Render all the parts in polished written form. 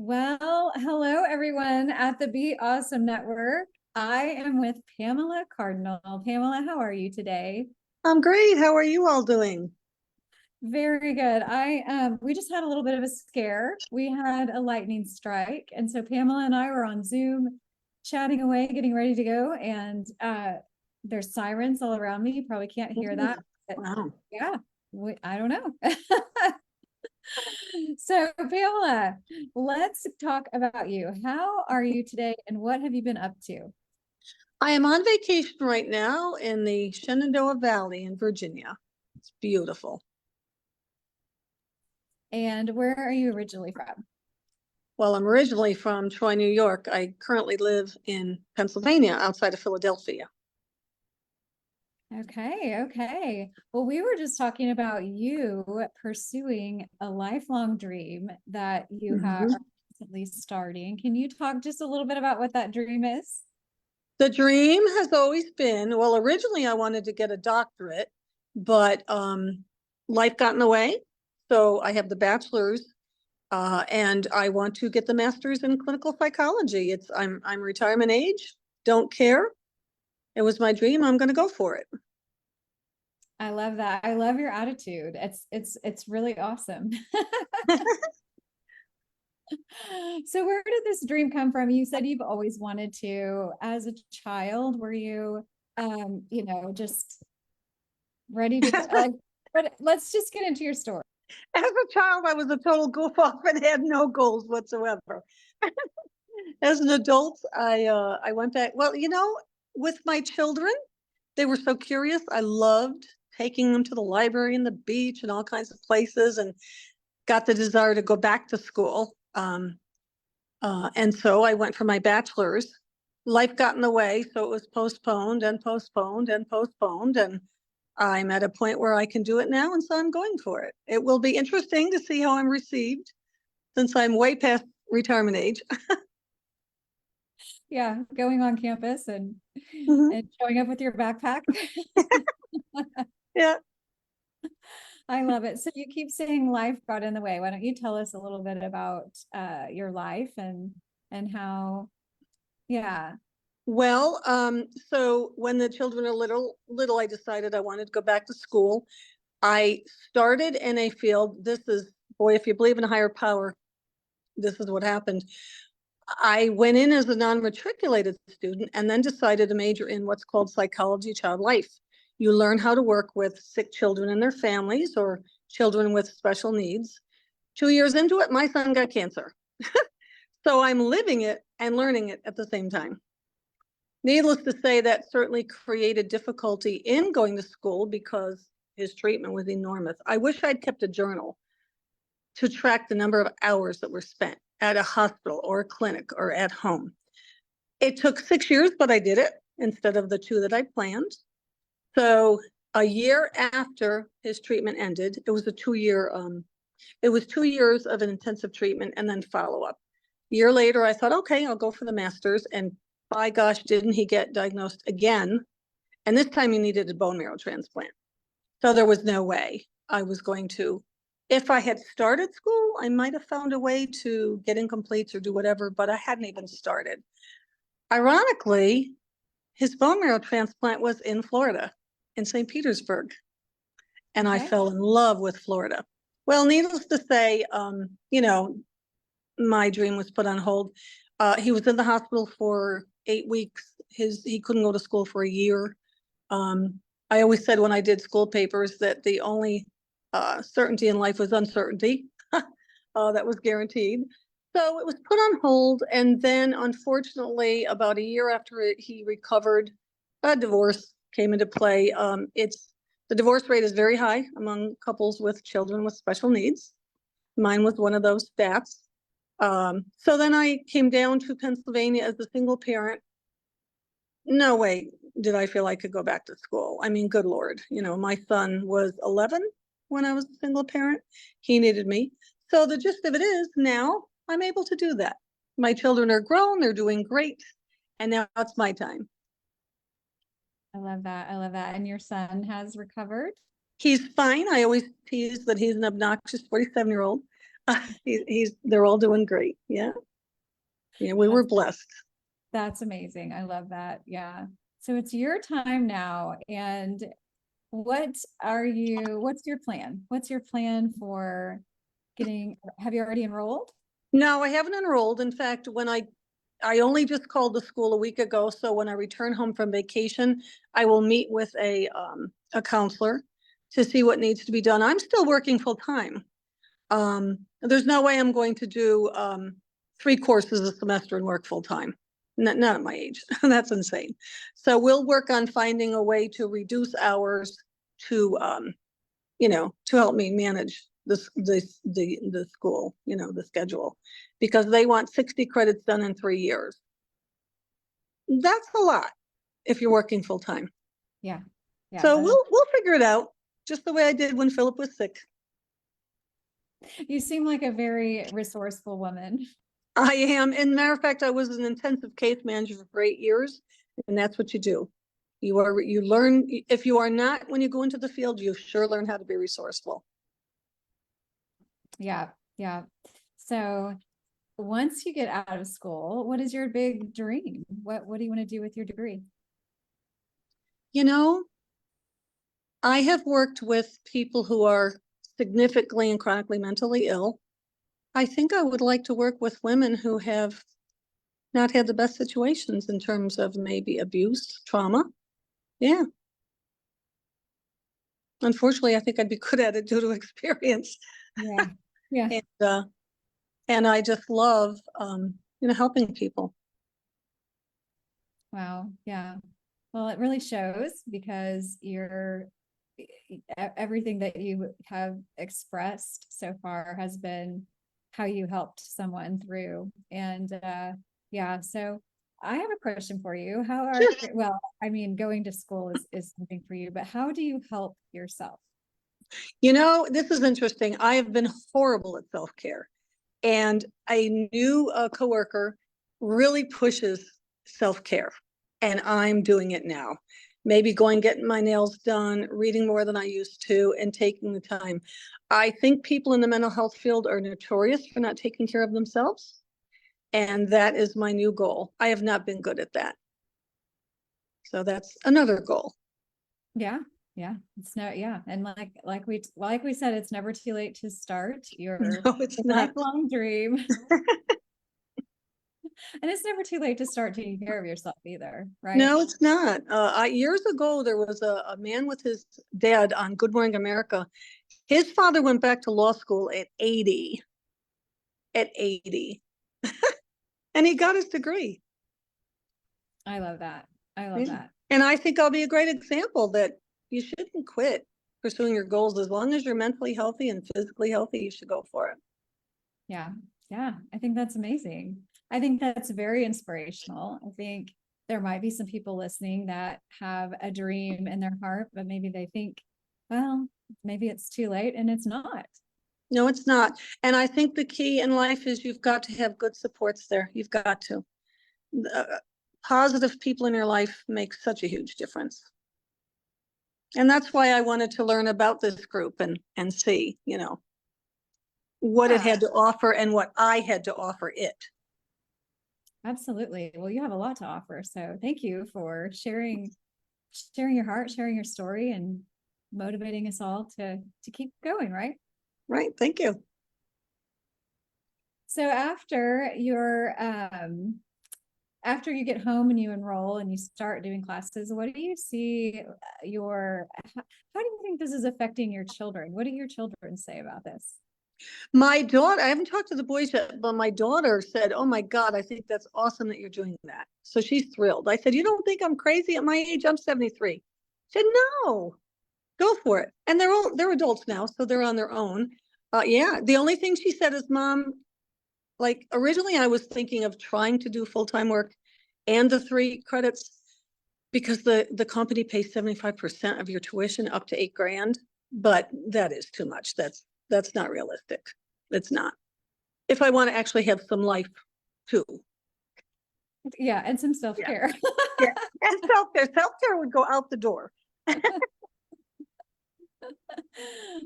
Well, hello everyone at the Be Awesome Network. I am with Pamela Cardinal. Pamela, how are you today? I'm great. How are you all doing? Very good. We just had a little bit of a scare. We had a lightning strike, and so Pamela and I were on Zoom chatting away, getting ready to go, and there's sirens all around me. You probably can't hear that. But Wow. yeah, I don't know. So, Pamela, let's talk about you. How are you today, and what have you been up to? I am on vacation right now in the Shenandoah Valley in Virginia. It's beautiful. And where are you originally from? Well, I'm originally from Troy, New York. I currently live in Pennsylvania outside of Philadelphia. Okay, okay. Well, we were just talking about you pursuing a lifelong dream that you have Mhm. recently starting. Can you talk just a little bit about what that dream is? The dream has always been, well, originally I wanted to get a doctorate, but life got in the way. So I have the bachelor's and I want to get the master's in clinical psychology. I'm retirement age, don't care. It was my dream. I'm going to go for it. I love that. I love your attitude. It's really awesome. So where did this dream come from? You said you've always wanted to. As a child, were you just ready to like but let's just get into your story. As a child, I was a total goof off and had no goals whatsoever. As an adult, I went back. Well, with my children, they were so curious. I loved taking them to the library and the beach and all kinds of places, and got the desire to go back to school. And so I went for my bachelor's. Life got in the way, so it was postponed and postponed and postponed. And I'm at a point where I can do it now, and so I'm going for it. It will be interesting to see how I'm received since I'm way past retirement age. Yeah, going on campus Mhm. and showing up with your backpack. Yeah. I love it. So you keep saying life got in the way. Why don't you tell us a little bit about your life and how, yeah. Well, so when the children are little, I decided I wanted to go back to school. I started in a field. This is, boy, if you believe in a higher power, this is what happened. I went in as a non-matriculated student and then decided to major in what's called psychology child life. You learn how to work with sick children and their families or children with special needs. 2 years into it, my son got cancer. So I'm living it and learning it at the same time. Needless to say, that certainly created difficulty in going to school because his treatment was enormous. I wish I'd kept a journal to track the number of hours that were spent at a hospital or a clinic or at home. It took 6 years, but I did it instead of the 2 that I planned. So a year after his treatment ended, it was 2 years of an intensive treatment and then follow up. A year later, I thought, okay, I'll go for the master's. And by gosh, didn't he get diagnosed again? And this time he needed a bone marrow transplant. So there was no way I was going to. If I had started school, I might have found a way to get incompletes or do whatever, but I hadn't even started. Ironically, his bone marrow transplant was in Florida, in St. Petersburg, and I Okay. fell in love with Florida. Well, needless to say, my dream was put on hold. He was in the hospital for 8 weeks. He couldn't go to school for a year. Um, I always said when I did school papers that the only certainty in life was uncertainty. That was guaranteed. So it was put on hold. And then, unfortunately, about a year after he recovered, a divorce came into play. The divorce rate is very high among couples with children with special needs. Mine was one of those stats. So then I came down to Pennsylvania as a single parent. No way did I feel I could go back to school. I mean, good Lord, my son was 11 when I was a single parent. He needed me. So the gist of it is now I'm able to do that. My children are grown, they're doing great, and now it's my time. I love that. I love that. And your son has recovered? He's fine. I always tease that he's an obnoxious 47-year-old. They're all doing great. Yeah. Yeah, we were blessed. That's amazing. I love that. Yeah. So it's your time now. And what's your plan? What's your plan for have you already enrolled? No, I haven't enrolled. In fact, I only just called the school a week ago. So when I return home from vacation, I will meet with a counselor to see what needs to be done. I'm still working full time. There's no way I'm going to do 3 courses a semester and work full time. Not at my age. That's insane. So we'll work on finding a way to reduce hours to, to help me manage the school, the schedule, because they want 60 credits done in 3 years. That's a lot if you're working full time. Yeah. Yeah. So we'll figure it out, just the way I did when Philip was sick. You seem like a very resourceful woman. I am. And matter of fact, I was an intensive case manager for 8 years, and that's what you do. You learn, if you are not, when you go into the field, you sure learn how to be resourceful. Yeah. Yeah. So once you get out of school, what is your big dream? What do you want to do with your degree? I have worked with people who are significantly and chronically mentally ill. I think I would like to work with women who have not had the best situations in terms of maybe abuse, trauma. Yeah. Unfortunately, I think I'd be good at it due to experience. Yeah. Yeah. And I just love, helping people. Wow. Yeah. Well, it really shows because everything that you have expressed so far has been how you helped someone through. And yeah, so I have a question for you. Well, I mean, going to school is something for you, but how do you help yourself? This is interesting. I have been horrible at self-care. And a new coworker really pushes self-care, and I'm doing it now. Maybe getting my nails done, reading more than I used to, and taking the time. I think people in the mental health field are notorious for not taking care of themselves, and that is my new goal. I have not been good at that. So that's another goal. Yeah. Yeah. And like we said, it's never too late to start your No, it's not. lifelong dream. And it's never too late to start taking care of yourself either, right? No, it's not. Years ago, there was a man with his dad on Good Morning America. His father went back to law school at 80. At 80. And he got his degree. I love that. I love that. And I think I'll be a great example that you shouldn't quit pursuing your goals. As long as you're mentally healthy and physically healthy, you should go for it. Yeah. Yeah. I think that's amazing. I think that's very inspirational. I think there might be some people listening that have a dream in their heart, but maybe they think, well, maybe it's too late, and it's not. No, it's not. And I think the key in life is you've got to have good supports there. You've got to. Positive people in your life make such a huge difference. And that's why I wanted to learn about this group and see, what it had to offer and what I had to offer it. Absolutely. Well, you have a lot to offer. So thank you for sharing your heart, sharing your story, and motivating us all to keep going, right? Right. Thank you. So after after you get home and you enroll and you start doing classes, what do you see how do you think this is affecting your children? What do your children say about this? My daughter, I haven't talked to the boys yet, but my daughter said, "Oh my God, I think that's awesome that you're doing that." So she's thrilled. I said, "You don't think I'm crazy at my age? I'm 73. She said, "No, go for it." And they're adults now, so they're on their own. Yeah. The only thing she said is, "Mom, like originally I was thinking of trying to do full-time work and the 3 credits because the company pays 75% of your tuition up to $8,000, but that is too much. That's not realistic. It's not. If I want to actually have some life too." Yeah, and some self-care. Yeah. And self-care would go out the door.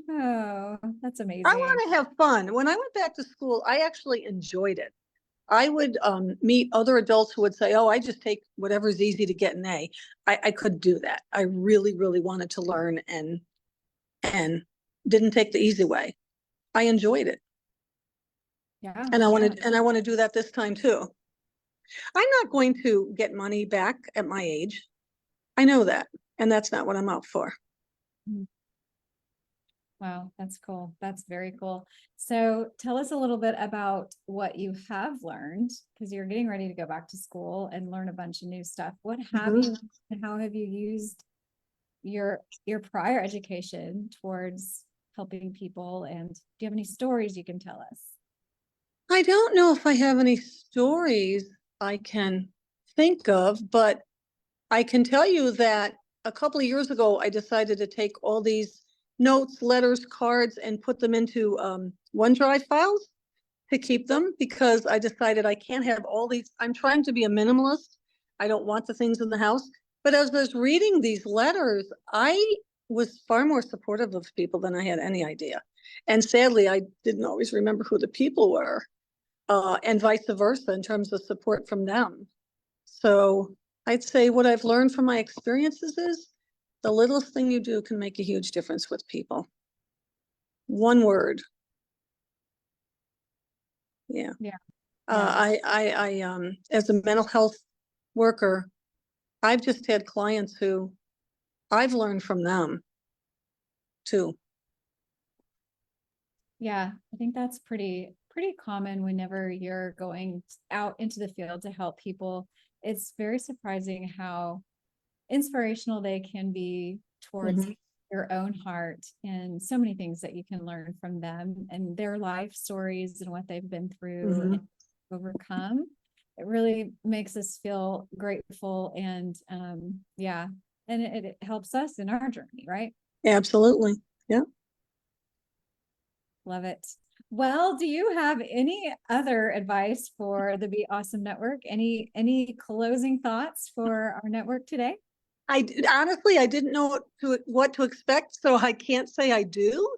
Oh, that's I amazing. want to have fun. When I went back to school, I actually enjoyed it. I would meet other adults who would say, oh, I just take whatever's easy to get an A. I could do that. I really, really wanted to learn and didn't take the easy way. I enjoyed it. Yeah, And yeah, I want to do that this time too. I'm not going to get money back at my age. I know that. And that's not what I'm out for. mm, wow, that's cool. That's very cool. So tell us a little bit about what you have learned, because you're getting ready to go back to school and learn a bunch of new stuff. What have Mhm. you and how have you used your prior education towards helping people? And do you have any stories you can tell us? I don't know if I have any stories I can think of, but I can tell you that a couple of years ago, I decided to take all these notes, letters, cards, and put them into OneDrive files to keep them because I decided I can't have all these. I'm trying to be a minimalist. I don't want the things in the house. But as I was reading these letters, I was far more supportive of people than I had any idea. And sadly, I didn't always remember who the people were, and vice versa in terms of support from them. So I'd say what I've learned from my experiences is the littlest thing you do can make a huge difference with people. One word. Yeah. Yeah, yeah, As a mental health worker, I've just had clients who I've learned from them too. yeah. I think that's pretty common whenever you're going out into the field to help people. It's very surprising how inspirational they can be towards Mhm. your own heart and so many things that you can learn from them and their life stories and what they've been through and Mhm. overcome. It really makes us feel grateful and yeah, and it helps us in our journey, right? Absolutely. Yeah. Love it. Well, do you have any other advice for the Be Awesome Network? Any closing thoughts for our network today? Honestly, I didn't know what to expect, so I can't say I do.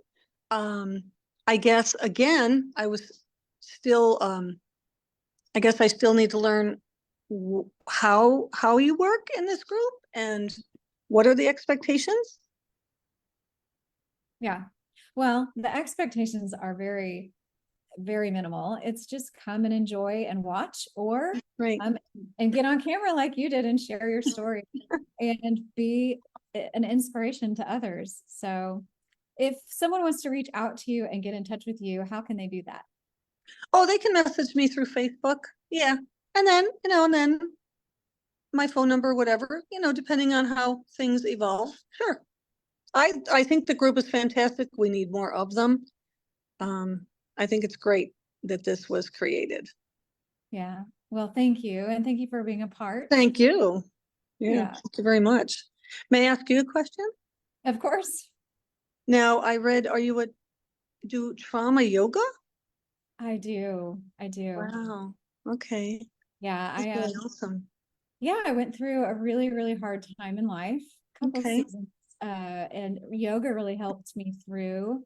Um, I guess again, still I guess I still need to learn how you work in this group and what are the expectations. Yeah. Well, the expectations are very minimal. It's just come and enjoy and watch, or Right. um and get on camera like you did and share your story and be an inspiration to others. So if someone wants to reach out to you and get in touch with you, how can they do that? Oh, they can message me through Facebook. Yeah. And then my phone number, whatever, depending on how things evolve. Sure. I think the group is fantastic. We need more of them. Um, I think it's great that this was created. Yeah. Well, thank you. And thank you for being a part. Thank you. Yeah, Yeah, thank you very much. May I ask you a question? of course. Now, I read, are you a do trauma yoga? I do. I do. Wow. Okay. Yeah, That's really awesome. yeah, I went through a really hard time in life, a couple of Okay. seasons, and yoga really helped me through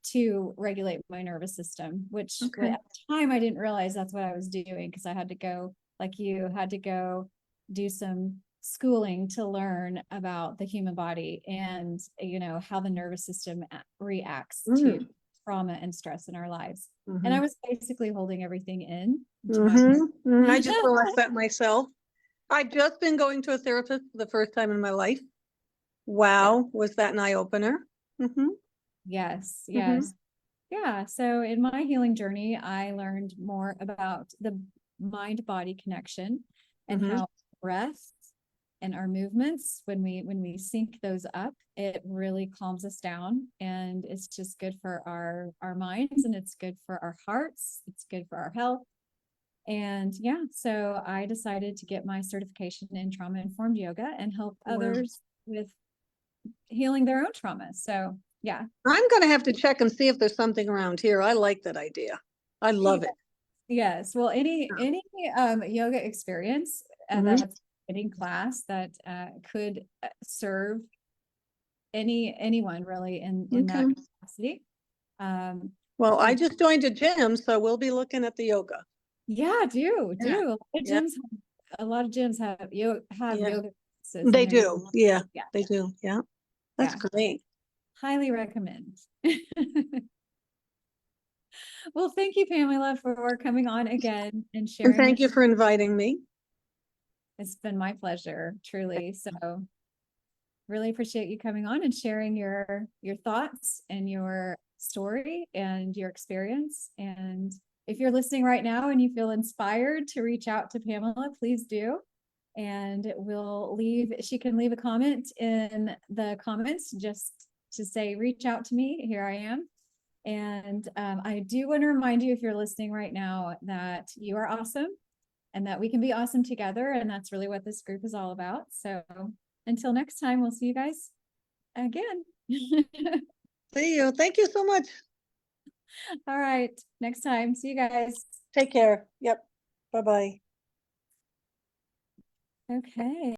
to regulate my nervous system, which Okay. at the time I didn't realize that's what I was doing because I had to go, like you, had to go do some schooling to learn about the human body and how the nervous system reacts to Mm. trauma and stress in our lives. And I Mm-hmm. was basically holding everything in into my Mm-hmm. I just realized that myself. I've just been going to a therapist for the first time in my life. yeah. Wow, was that an eye opener? Mm-hmm. Yes, Mm-hmm. yes. Yeah. So in my healing journey, I learned more about the mind body connection and Mm-hmm. how breath and our movements, when we sync those up, it really calms us down and it's just good for our minds and it's good for our hearts. It's good for our health. And yeah, so I decided to get my certification in trauma informed yoga and help Wow. others with healing their own trauma. So yeah. I'm gonna have to check and see if there's something around here. I like that idea. I love it. Yes. Well, any yoga experience Mm-hmm. that's fitting class that could serve anyone really in that Okay. capacity. Well, I Yeah. just joined a gym, so we'll be looking at the yoga. Yeah, Yeah. Yeah. A lot of gyms have Yeah. yoga classes They and they're, do. Yeah, yeah, they do. Yeah. That's yeah, great. highly recommend. Well, thank you, Pamela, for coming on again and And sharing. thank you for inviting me. It's been my pleasure, truly. So really appreciate you coming on and sharing your thoughts and your story and your experience. And if you're listening right now and you feel inspired to reach out to Pamela, please do. And she can leave a comment in the comments just to say, reach out to me. Here I am. And I do want to remind you, if you're listening right now, that you are awesome and that we can be awesome together. And that's really what this group is all about. So until next time, we'll see you guys again. See you. Thank you so much. All right. Next time. See you guys. Take care. Yep. Bye-bye. Okay.